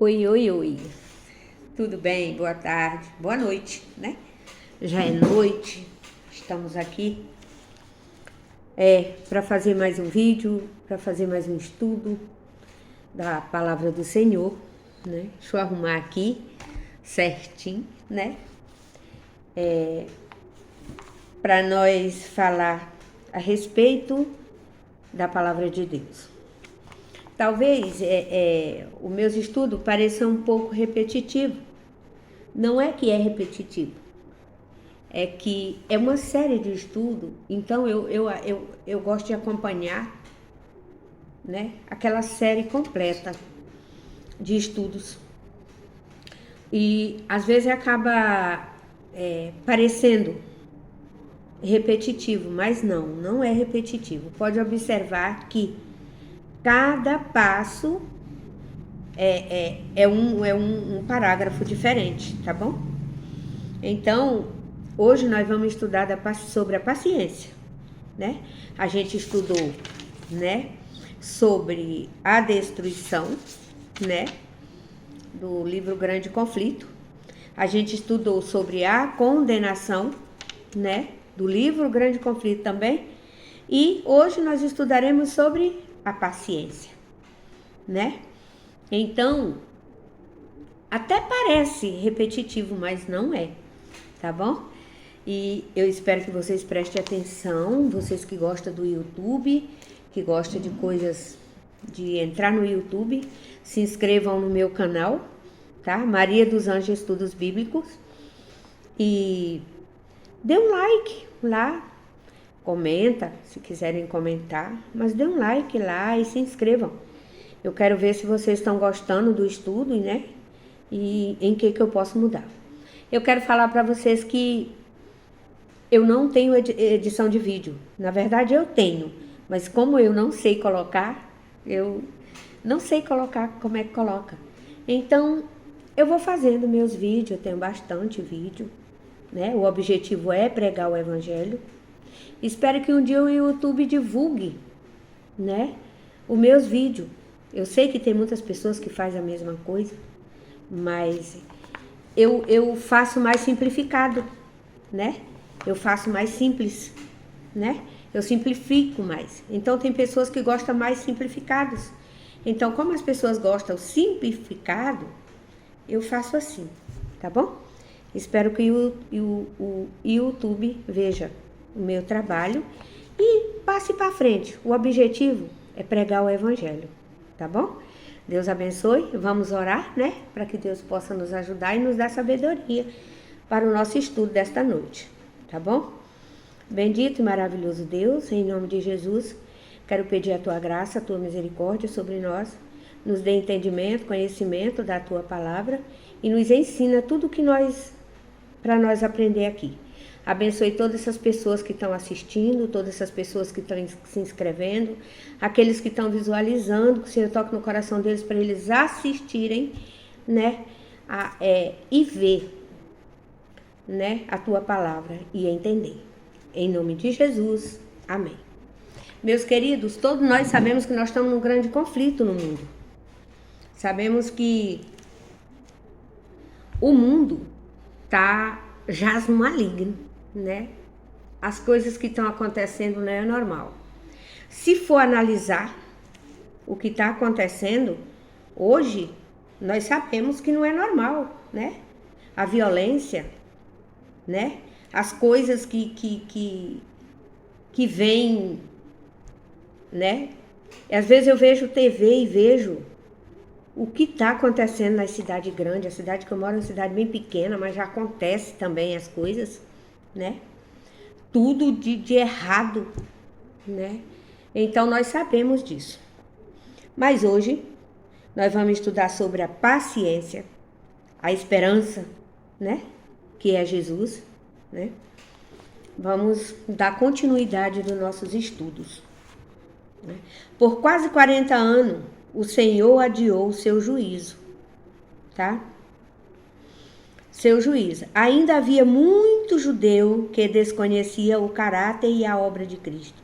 Oi, oi, oi. Tudo bem? Boa tarde, boa noite, né? Já é noite, estamos aqui para fazer mais um vídeo, para fazer mais um estudo da palavra do Senhor, né? Deixa eu arrumar aqui certinho, né? Para nós falar a respeito da palavra de Deus. Talvez os meus estudos pareçam um pouco repetitivos. Não é que é repetitivo, é que é uma série de estudo, então eu gosto de acompanhar, né, aquela série completa de estudos. E às vezes acaba parecendo repetitivo, mas não é repetitivo. Pode observar que cada passo é um parágrafo diferente, tá bom? Então, hoje nós vamos estudar sobre a paciência, né? A gente estudou, né, sobre a destruição, né, do livro Grande Conflito. A gente estudou sobre a condenação, né, do livro Grande Conflito também. E hoje nós estudaremos sobre a paciência, né? Então, até parece repetitivo, mas não é, tá bom? E eu espero que vocês prestem atenção, vocês que gostam do YouTube, que gostam de coisas, de entrar no YouTube, se inscrevam no meu canal, tá? Maria dos Anjos Estudos Bíblicos. E dê um like lá, comenta, se quiserem comentar, mas dê um like lá e se inscrevam. Eu quero ver se vocês estão gostando do estudo, né? E em que eu posso mudar. Eu quero falar para vocês que eu não tenho edição de vídeo. Na verdade, eu tenho, mas como eu não sei colocar, eu não sei colocar como é que coloca. Então, eu vou fazendo meus vídeos, eu tenho bastante vídeo, né? O objetivo é pregar o evangelho. Espero que um dia o YouTube divulgue, né, os meus vídeos. Eu sei que tem muitas pessoas que fazem a mesma coisa, mas eu faço mais simplificado, né? Eu faço mais simples, né? Eu simplifico mais. Então tem pessoas que gostam mais simplificados. Então, como as pessoas gostam simplificado, eu faço assim, tá bom? Espero que o YouTube veja o meu trabalho e passe para frente. O objetivo é pregar o evangelho, tá bom? Deus abençoe, vamos orar, né? Para que Deus possa nos ajudar e nos dar sabedoria para o nosso estudo desta noite, tá bom? Bendito e maravilhoso Deus, em nome de Jesus, quero pedir a tua graça, a tua misericórdia sobre nós, nos dê entendimento, conhecimento da tua palavra e nos ensina tudo que para nós aprender aqui. Abençoe todas essas pessoas que estão assistindo, todas essas pessoas que estão se inscrevendo, aqueles que estão visualizando, que o Senhor toque no coração deles para eles assistirem, né, e ver, né, a tua palavra e entender. Em nome de Jesus, amém. Meus queridos, todos nós sabemos que nós estamos num grande conflito no mundo. Sabemos que o mundo jaz no maligno, né? As coisas que estão acontecendo não é normal. Se for analisar o que está acontecendo hoje, nós sabemos que não é normal, né? A violência, né? As coisas que vêm, né? E às vezes eu vejo TV e vejo o que está acontecendo na cidade grande. A cidade que eu moro é uma cidade bem pequena, mas já acontece também as coisas, né? Tudo de errado, né? Então nós sabemos disso. Mas hoje nós vamos estudar sobre a paciência, a esperança, né? Que é Jesus, né? Vamos dar continuidade dos nossos estudos, né? Por quase 40 anos, o Senhor adiou o seu juízo, tá? Seu juízo. Ainda havia muito judeu que desconhecia o caráter e a obra de Cristo.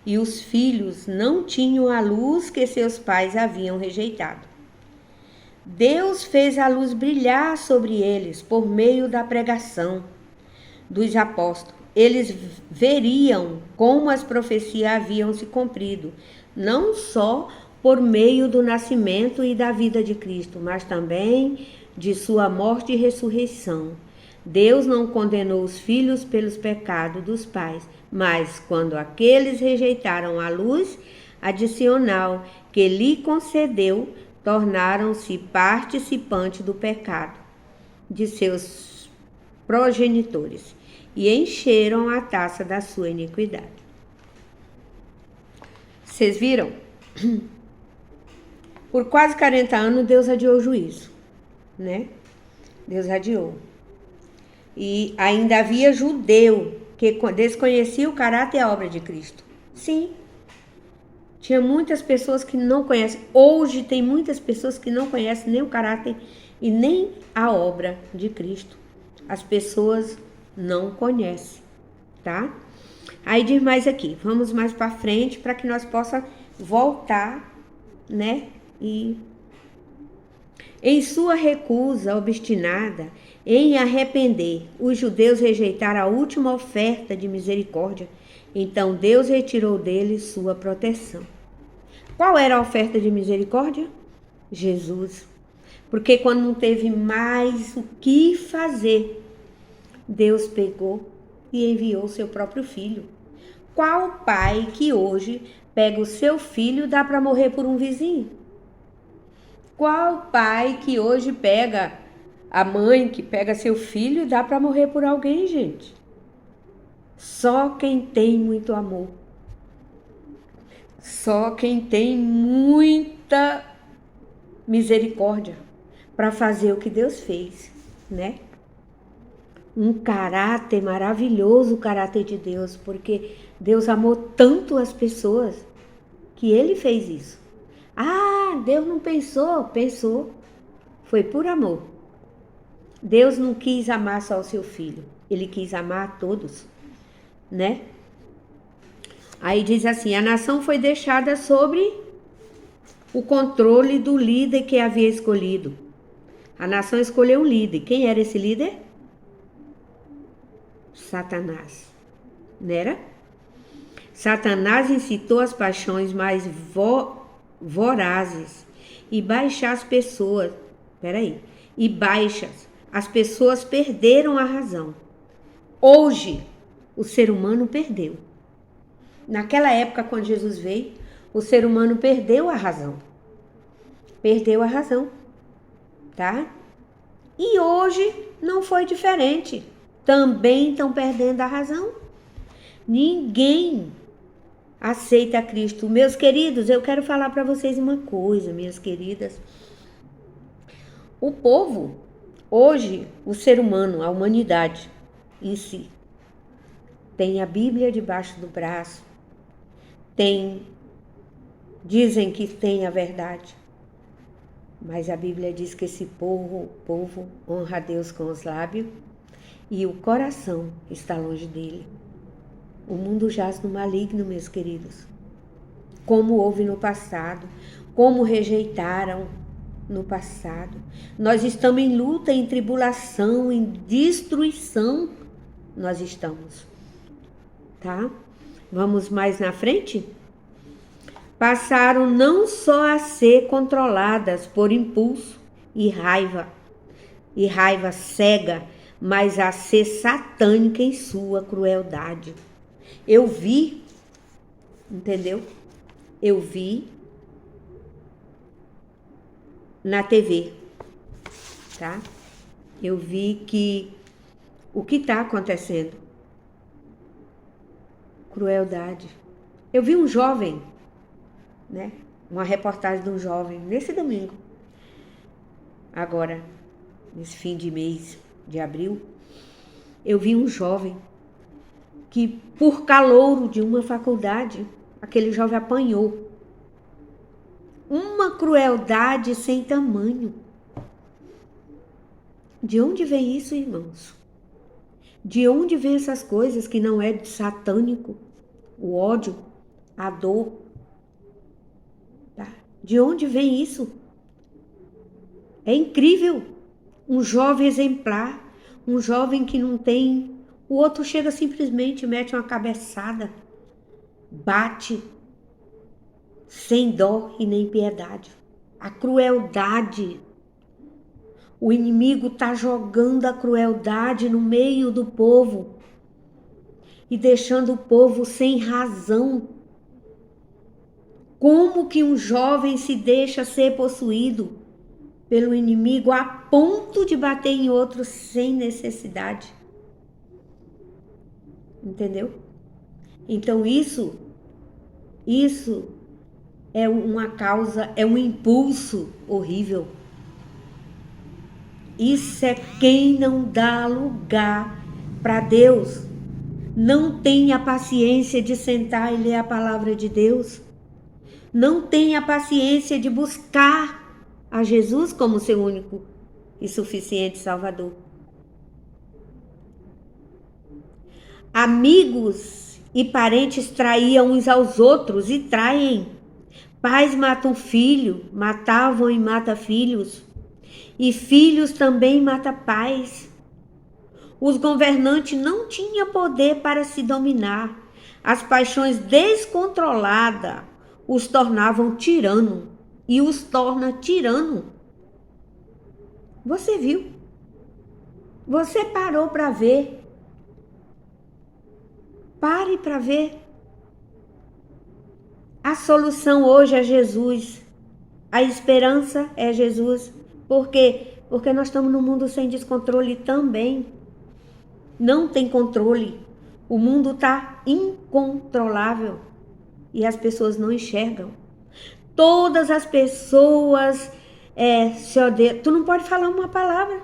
E os filhos não tinham a luz que seus pais haviam rejeitado. Deus fez a luz brilhar sobre eles por meio da pregação dos apóstolos. Eles veriam como as profecias haviam se cumprido, não só por meio do nascimento e da vida de Cristo, mas também de sua morte e ressurreição. Deus não condenou os filhos pelos pecados dos pais, mas quando aqueles rejeitaram a luz adicional que lhe concedeu, tornaram-se participantes do pecado de seus progenitores e encheram a taça da sua iniquidade. Vocês viram? Por quase 40 anos Deus adiou o juízo, né? Deus adiou. E ainda havia judeu que desconhecia o caráter e a obra de Cristo. Sim. Tinha muitas pessoas que não conhecem. Hoje tem muitas pessoas que não conhecem nem o caráter e nem a obra de Cristo. As pessoas não conhecem, tá? Aí diz mais aqui, vamos mais para frente para que nós possa voltar, né? E em sua recusa obstinada em arrepender, os judeus rejeitaram a última oferta de misericórdia. Então Deus retirou deles sua proteção. Qual era a oferta de misericórdia? Jesus. Porque quando não teve mais o que fazer, Deus pegou e enviou seu próprio filho. Qual pai que hoje pega o seu filho e dá para morrer por um vizinho? Qual pai que hoje pega a mãe que pega seu filho e dá para morrer por alguém, gente? Só quem tem muito amor. Só quem tem muita misericórdia para fazer o que Deus fez, né? Um caráter maravilhoso, o caráter de Deus, porque Deus amou tanto as pessoas que Ele fez isso. Ah, Deus não pensou? Pensou. Foi por amor. Deus não quis amar só o seu filho, Ele quis amar a todos, né? Aí diz assim, a nação foi deixada sobre o controle do líder que havia escolhido. A nação escolheu um líder. Quem era esse líder? Satanás, não era? Satanás incitou as paixões mais vorazes e baixar as pessoas. E baixas. As pessoas perderam a razão. Hoje, o ser humano perdeu. Naquela época, quando Jesus veio, o ser humano perdeu a razão. Perdeu a razão, tá? E hoje não foi diferente. Também estão perdendo a razão. Ninguém aceita Cristo. Meus queridos, eu quero falar para vocês uma coisa, minhas queridas. O povo, hoje, o ser humano, a humanidade em si, tem a Bíblia debaixo do braço, dizem que tem a verdade, mas a Bíblia diz que esse povo honra a Deus com os lábios e o coração está longe dele. O mundo jaz no maligno, meus queridos, como houve no passado, como rejeitaram no passado. Nós estamos em luta, em tribulação, em destruição, nós estamos, tá? Vamos mais na frente? Passaram não só a ser controladas por impulso e raiva cega, mas a ser satânica em sua crueldade. Eu vi, entendeu? Eu vi na TV, tá? Eu vi que o que está acontecendo? Crueldade. Eu vi um jovem, né? Uma reportagem de um jovem nesse domingo, agora, nesse fim de mês de abril, eu vi um jovem que, por calouro de uma faculdade, aquele jovem apanhou. Uma crueldade sem tamanho. De onde vem isso, irmãos? De onde vem essas coisas que não é satânico? O ódio, a dor. Tá? De onde vem isso? É incrível. Um jovem exemplar, um jovem que não tem... O outro chega simplesmente, mete uma cabeçada, bate, sem dó e nem piedade. A crueldade. O inimigo está jogando a crueldade no meio do povo e deixando o povo sem razão. Como que um jovem se deixa ser possuído pelo inimigo a ponto de bater em outro sem necessidade? Entendeu? Então isso é uma causa, é um impulso horrível. Isso é quem não dá lugar para Deus. Não tem a paciência de sentar e ler a palavra de Deus. Não tem a paciência de buscar a Jesus como seu único e suficiente Salvador. Amigos e parentes traíam uns aos outros e traem. Pais matam filho, matavam e matam filhos. E filhos também matam pais. Os governantes não tinham poder para se dominar. As paixões descontroladas os tornavam tirano e os torna tirano. Você viu? Você parou para ver? Pare para ver. A solução hoje é Jesus. A esperança é Jesus. Por quê? Porque nós estamos num mundo sem descontrole também. Não tem controle. O mundo está incontrolável. E as pessoas não enxergam. Todas as pessoas se odeiam. Tu não pode falar uma palavra.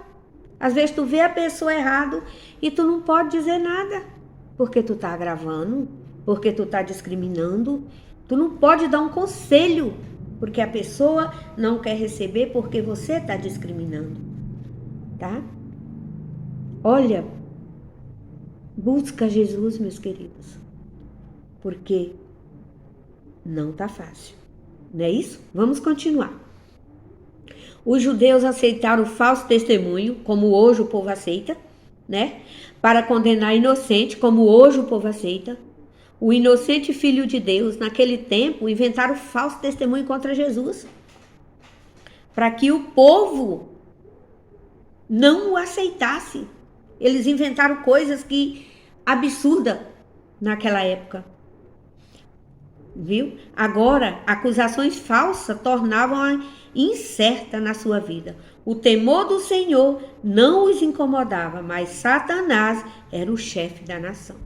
Às vezes tu vê a pessoa errado e tu não pode dizer nada. Porque tu tá agravando, porque tu tá discriminando. Tu não pode dar um conselho, porque a pessoa não quer receber porque você tá discriminando. Tá? Olha, busca Jesus, meus queridos. Porque não tá fácil. Não é isso? Vamos continuar. Os judeus aceitaram o falso testemunho, como hoje o povo aceita, né? Para condenar inocente, como hoje o povo aceita. O inocente filho de Deus, naquele tempo, inventaram falso testemunho contra Jesus. Para que o povo não o aceitasse. Eles inventaram coisas absurdas naquela época. Viu? Agora, acusações falsas tornavam-a incerta na sua vida. O temor do Senhor não os incomodava, mas Satanás era o chefe da nação.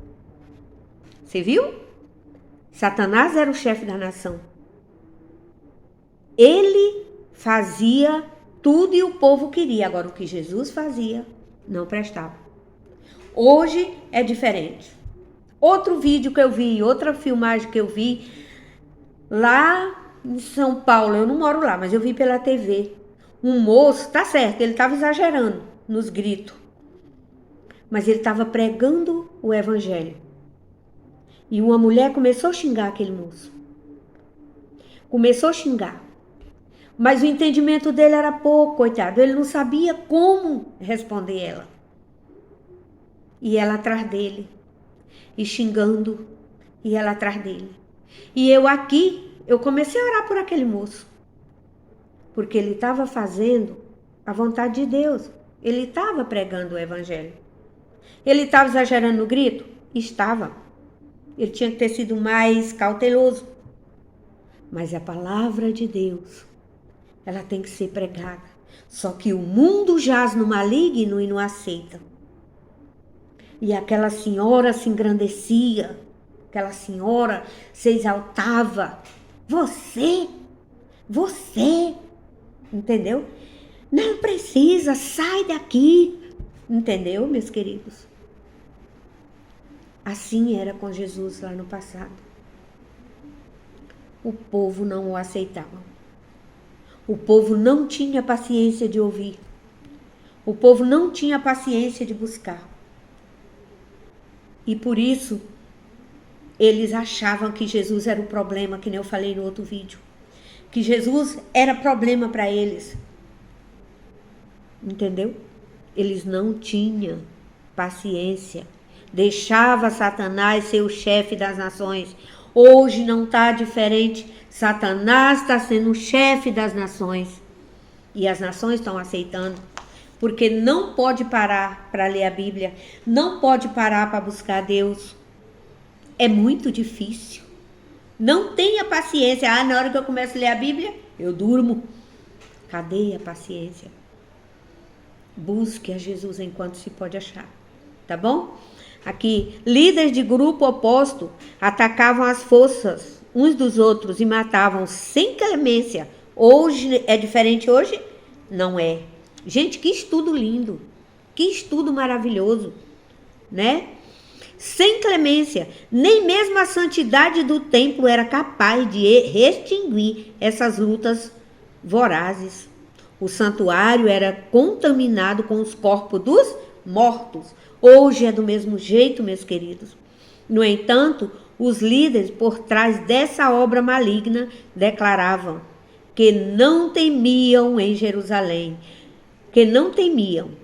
Você viu? Satanás era o chefe da nação. Ele fazia tudo e o povo queria. Agora, o que Jesus fazia não prestava. Hoje é diferente. Outro vídeo que eu vi, outra filmagem que eu vi, lá em São Paulo, eu não moro lá, mas eu vi pela TV. Um moço, tá certo, ele estava exagerando nos gritos. Mas ele estava pregando o evangelho. E uma mulher começou a xingar aquele moço. Começou a xingar. Mas o entendimento dele era pouco, coitado. Ele não sabia como responder ela. E ela atrás dele. E xingando. E ela atrás dele. E eu aqui, eu comecei a orar por aquele moço. Porque ele estava fazendo a vontade de Deus. Ele estava pregando o evangelho. Ele estava exagerando no grito? Estava. Ele tinha que ter sido mais cauteloso. Mas a palavra de Deus, ela tem que ser pregada. Só que o mundo jaz no maligno e não aceita. E aquela senhora se engrandecia. Aquela senhora se exaltava. Você. Entendeu? Não precisa, sai daqui. Entendeu, meus queridos? Assim era com Jesus lá no passado. O povo não o aceitava. O povo não tinha paciência de ouvir. O povo não tinha paciência de buscar. E por isso, eles achavam que Jesus era o problema, que nem eu falei no outro vídeo. Que Jesus era problema para eles. Entendeu? Eles não tinham paciência. Deixava Satanás ser o chefe das nações. Hoje não está diferente. Satanás está sendo o chefe das nações. E as nações estão aceitando. Porque não pode parar para ler a Bíblia. Não pode parar para buscar Deus. É muito difícil. Não tenha paciência. Ah, na hora que eu começo a ler a Bíblia, eu durmo. Cadê a paciência? Busque a Jesus enquanto se pode achar. Tá bom? Aqui, líderes de grupo oposto atacavam as forças uns dos outros e matavam sem clemência. Hoje, é diferente hoje? Não é. Gente, que estudo lindo. Que estudo maravilhoso. Né? Sem clemência. Nem mesmo a santidade do templo era capaz de extinguir essas lutas vorazes. O santuário era contaminado com os corpos dos mortos. Hoje é do mesmo jeito, meus queridos. No entanto, os líderes por trás dessa obra maligna declaravam que não temiam em Jerusalém,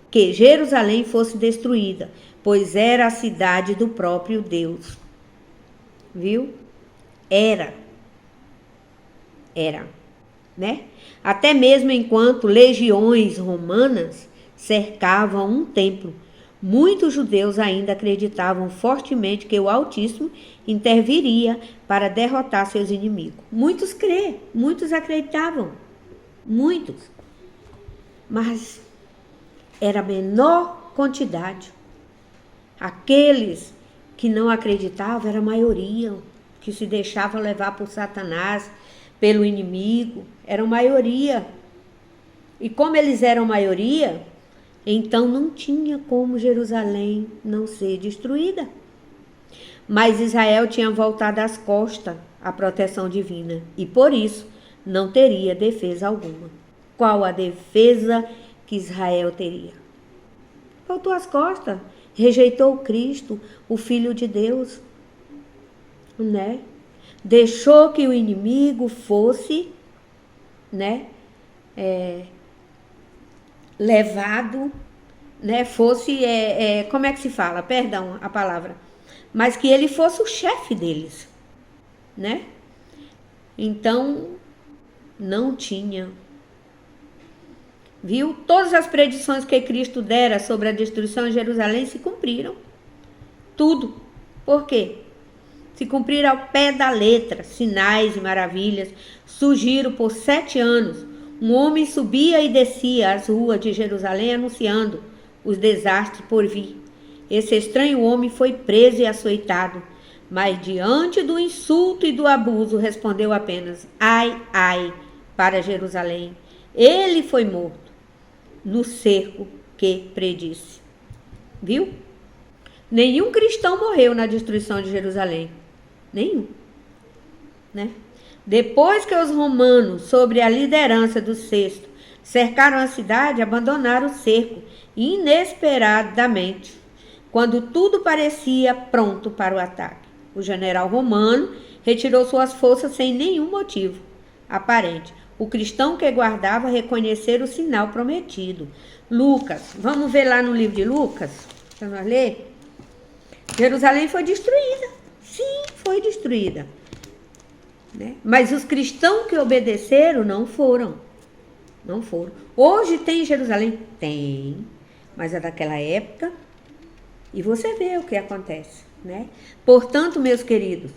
que Jerusalém fosse destruída, pois era a cidade do próprio Deus. Viu? Era, né? Até mesmo enquanto legiões romanas cercavam um templo, muitos judeus ainda acreditavam fortemente que o Altíssimo interviria para derrotar seus inimigos. Muitos acreditavam, muitos. Mas era a menor quantidade. Aqueles que não acreditavam era a maioria, que se deixavam levar por Satanás, pelo inimigo, eram maioria. E como eles eram maioria, então não tinha como Jerusalém não ser destruída. Mas Israel tinha voltado as costas à proteção divina e por isso não teria defesa alguma. Qual a defesa que Israel teria? Voltou as costas, rejeitou Cristo, o Filho de Deus, né? Deixou que o inimigo fosse, né, levado, né, fosse, como é que se fala? Perdão a palavra. Mas que ele fosse o chefe deles, né? Então, não tinha. Viu? Todas as predições que Cristo dera sobre a destruição de Jerusalém se cumpriram. Tudo. Por quê? Se cumpriram ao pé da letra, sinais e maravilhas surgiram por 7 anos. Um homem subia e descia as ruas de Jerusalém anunciando os desastres por vir. Esse estranho homem foi preso e açoitado, mas diante do insulto e do abuso respondeu apenas: ai, ai, para Jerusalém. Ele foi morto no cerco que predisse. Viu? Nenhum cristão morreu na destruição de Jerusalém. Nenhum. Né? Depois que os romanos, sob a liderança do Sexto, cercaram a cidade, abandonaram o cerco inesperadamente, quando tudo parecia pronto para o ataque. O general romano retirou suas forças sem nenhum motivo aparente. O cristão que guardava reconhecer o sinal prometido. Lucas, vamos ver lá no livro de Lucas, para nós ler. Jerusalém foi destruída. Sim, foi destruída. Né? Mas os cristãos que obedeceram não foram. Não foram. Hoje tem Jerusalém? Tem. Mas é daquela época. E você vê o que acontece. Né? Portanto, meus queridos,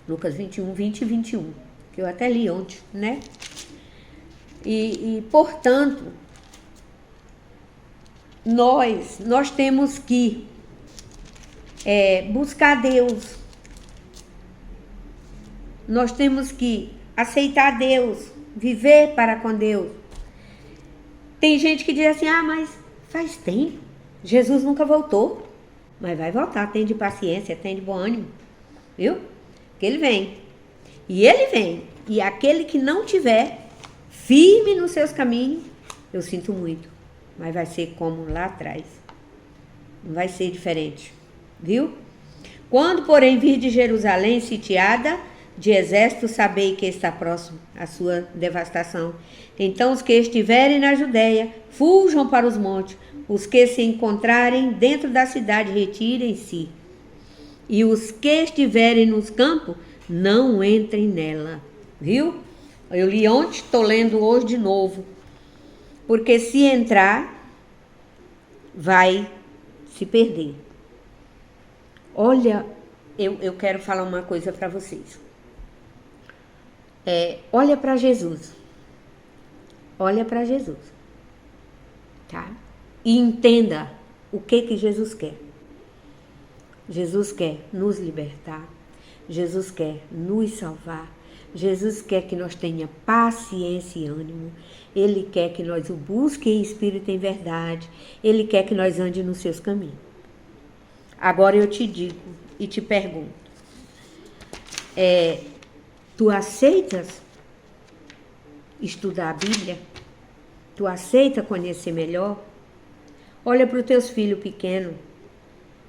Lucas 21, 20 e 21, que eu até li ontem, né? Portanto, nós temos que buscar Deus. Nós temos que aceitar Deus, viver para com Deus. Tem gente que diz assim: ah, mas faz tempo, Jesus nunca voltou. Mas vai voltar, tem de paciência, tem de bom ânimo, viu? Que ele vem. E ele vem. E aquele que não tiver firme nos seus caminhos, eu sinto muito, mas vai ser como lá atrás. Não vai ser diferente, viu? Quando, porém, vir de Jerusalém sitiada, de exército, sabei que está próximo a sua devastação. Então os que estiverem na Judéia, fujam para os montes. Os que se encontrarem dentro da cidade, retirem-se. E os que estiverem nos campos, não entrem nela. Viu? Eu li ontem, estou lendo hoje de novo. Porque se entrar, vai se perder. Olha, eu quero falar uma coisa para vocês. Olha para Jesus. Olha para Jesus. Tá? E entenda o que Jesus quer. Jesus quer nos libertar. Jesus quer nos salvar. Jesus quer que nós tenhamos paciência e ânimo. Ele quer que nós o busquem em espírito e em verdade. Ele quer que nós andemos nos seus caminhos. Agora eu te digo e te pergunto. Tu aceitas estudar a Bíblia? Tu aceita conhecer melhor? Olha para os teus filhos pequenos.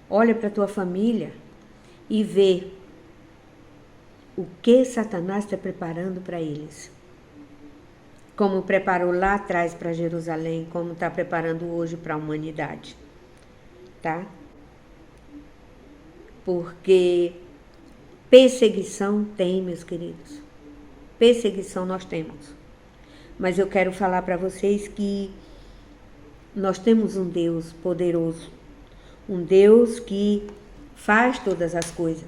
Olha para a tua família e vê o que Satanás está preparando para eles. Como preparou lá atrás para Jerusalém, como está preparando hoje para a humanidade. Tá? Porque perseguição tem, meus queridos. Perseguição nós temos. Mas eu quero falar para vocês que nós temos um Deus poderoso. Um Deus que faz todas as coisas.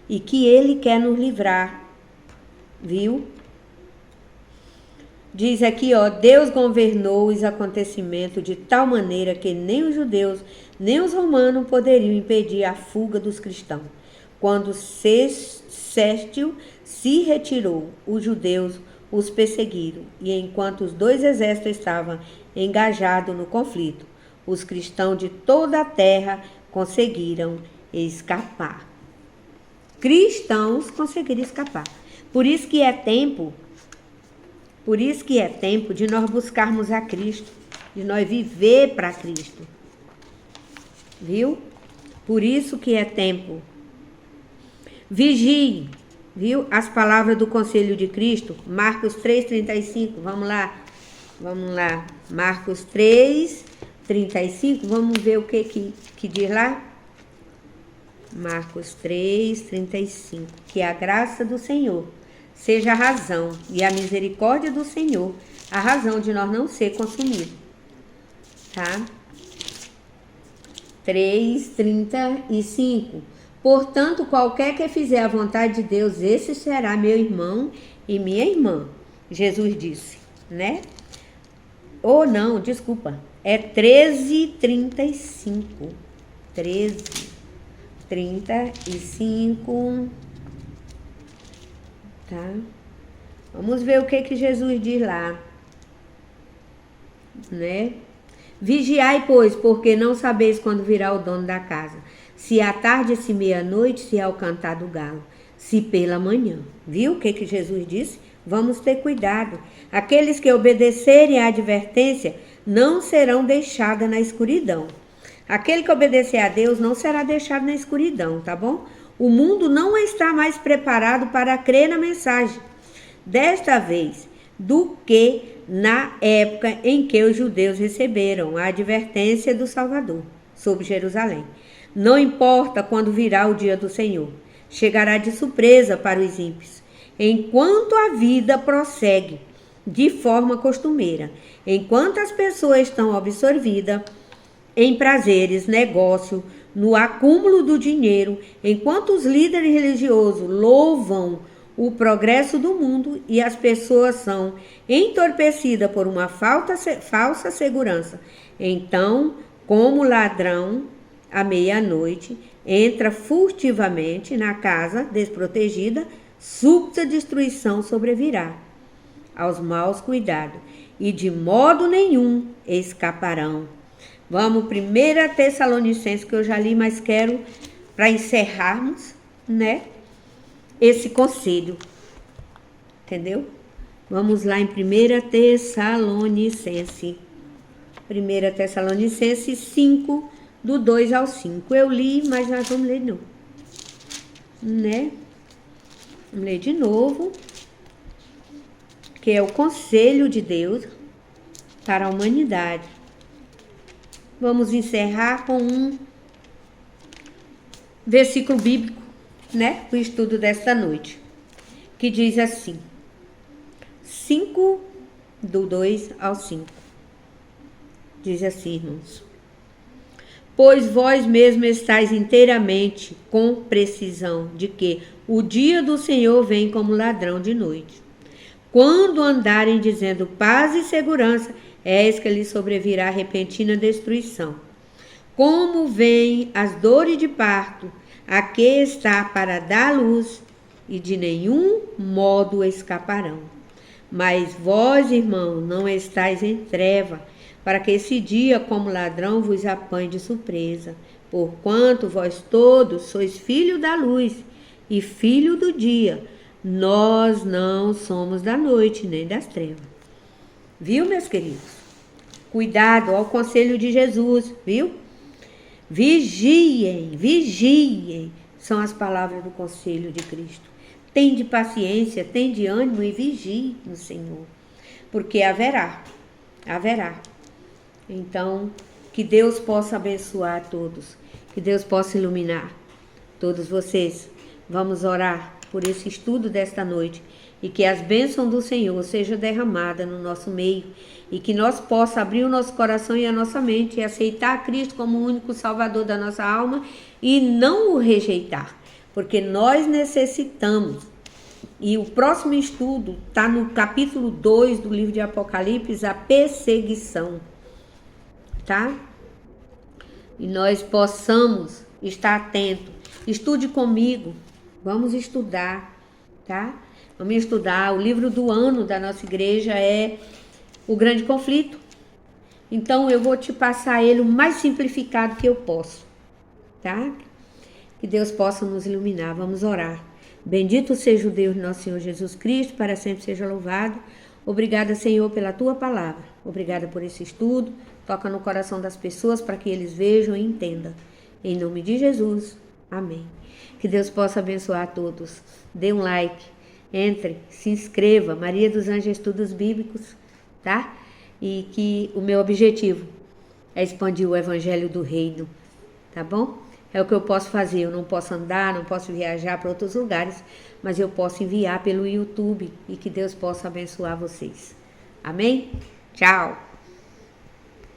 E que Ele quer nos livrar. Viu? Diz aqui, ó, Deus governou os acontecimentos de tal maneira que nem os judeus, nem os romanos poderiam impedir a fuga dos cristãos. Quando Céstio se retirou, os judeus os perseguiram, e enquanto os dois exércitos estavam engajados no conflito, os cristãos de toda a terra conseguiram escapar. Cristãos conseguiram escapar. Por isso que é tempo de nós buscarmos a Cristo, de nós viver para Cristo. Viu? Por isso que é tempo. Vigie, viu? As palavras do Conselho de Cristo, Marcos 3,35, vamos lá. Marcos 3,35, vamos ver o que diz lá? Marcos 3,35, que a graça do Senhor seja a razão e a misericórdia do Senhor, a razão de nós não ser consumidos. Tá? 3,35. Portanto, qualquer que fizer a vontade de Deus, esse será meu irmão e minha irmã. Jesus disse, né? Ou não, desculpa. É 13,35. 13,35. Tá? Vamos ver o que Jesus diz lá. Né? Vigiai, pois, porque não sabeis quando virá o dono da casa. Se à tarde, se meia-noite, se ao cantar do galo, se pela manhã. Viu o que Jesus disse? Vamos ter cuidado. Aqueles que obedecerem à advertência não serão deixados na escuridão. Aquele que obedecer a Deus não será deixado na escuridão, tá bom? O mundo não está mais preparado para crer na mensagem desta vez do que na época em que os judeus receberam a advertência do Salvador sobre Jerusalém. Não importa quando virá o dia do Senhor, chegará de surpresa para os ímpios. Enquanto a vida prossegue de forma costumeira, enquanto as pessoas estão absorvidas em prazeres, negócio, no acúmulo do dinheiro, enquanto os líderes religiosos louvam o progresso do mundo e as pessoas são entorpecidas por uma falsa segurança, então, como ladrão, à meia-noite, entra furtivamente na casa desprotegida, súbita destruição sobrevirá aos maus cuidados, e de modo nenhum escaparão. Vamos, 1 Tessalonicenses, que eu já li, mas quero, para encerrarmos, né, esse conselho. Entendeu? Vamos lá em 1 Tessalonicenses. 1 Tessalonicenses 5, do 2 ao 5. Eu li, mas nós vamos ler não. Né? Vamos ler de novo, que é o conselho de Deus para a humanidade. Vamos encerrar com um versículo bíblico, né? O estudo desta noite, que diz assim, 5, do 2 ao 5. Diz assim, irmãos. Pois vós mesmos estáis inteiramente com precisão de que o dia do Senhor vem como ladrão de noite. Quando andarem dizendo paz e segurança, eis que lhes sobrevirá repentina destruição. Como vêm as dores de parto, a que está para dar luz, e de nenhum modo escaparão. Mas vós, irmãos, não estáis em treva, para que esse dia, como ladrão, vos apanhe de surpresa. Porquanto vós todos sois filhos da luz e filho do dia, nós não somos da noite nem das trevas. Viu, meus queridos? Cuidado ao conselho de Jesus, viu? Vigiem, vigiem, são as palavras do conselho de Cristo. Tende paciência, tende ânimo e vigie no Senhor, porque haverá. Então, que Deus possa abençoar a todos, que Deus possa iluminar todos vocês. Vamos orar por esse estudo desta noite e que as bênçãos do Senhor sejam derramadas no nosso meio e que nós possamos abrir o nosso coração e a nossa mente e aceitar Cristo como o único Salvador da nossa alma e não o rejeitar, porque nós necessitamos. E o próximo estudo está no capítulo 2 do livro de Apocalipse, a perseguição, tá? E nós possamos estar atentos. Estude comigo, vamos estudar, tá? Vamos estudar. O livro do ano da nossa igreja é O Grande Conflito. Então eu vou te passar ele o mais simplificado que eu posso, tá? Que Deus possa nos iluminar. Vamos orar. Bendito seja o Deus nosso Senhor Jesus Cristo, para sempre seja louvado. Obrigada, Senhor, pela tua palavra. Obrigada por esse estudo. Toca no coração das pessoas para que eles vejam e entendam. Em nome de Jesus. Amém. Que Deus possa abençoar a todos. Dê um like. Entre, se inscreva. Maria dos Anjos Estudos Bíblicos, tá? E que o meu objetivo é expandir o evangelho do reino, tá bom? É o que eu posso fazer. Eu não posso andar, não posso viajar para outros lugares, mas eu posso enviar pelo YouTube e que Deus possa abençoar vocês. Amém? Tchau!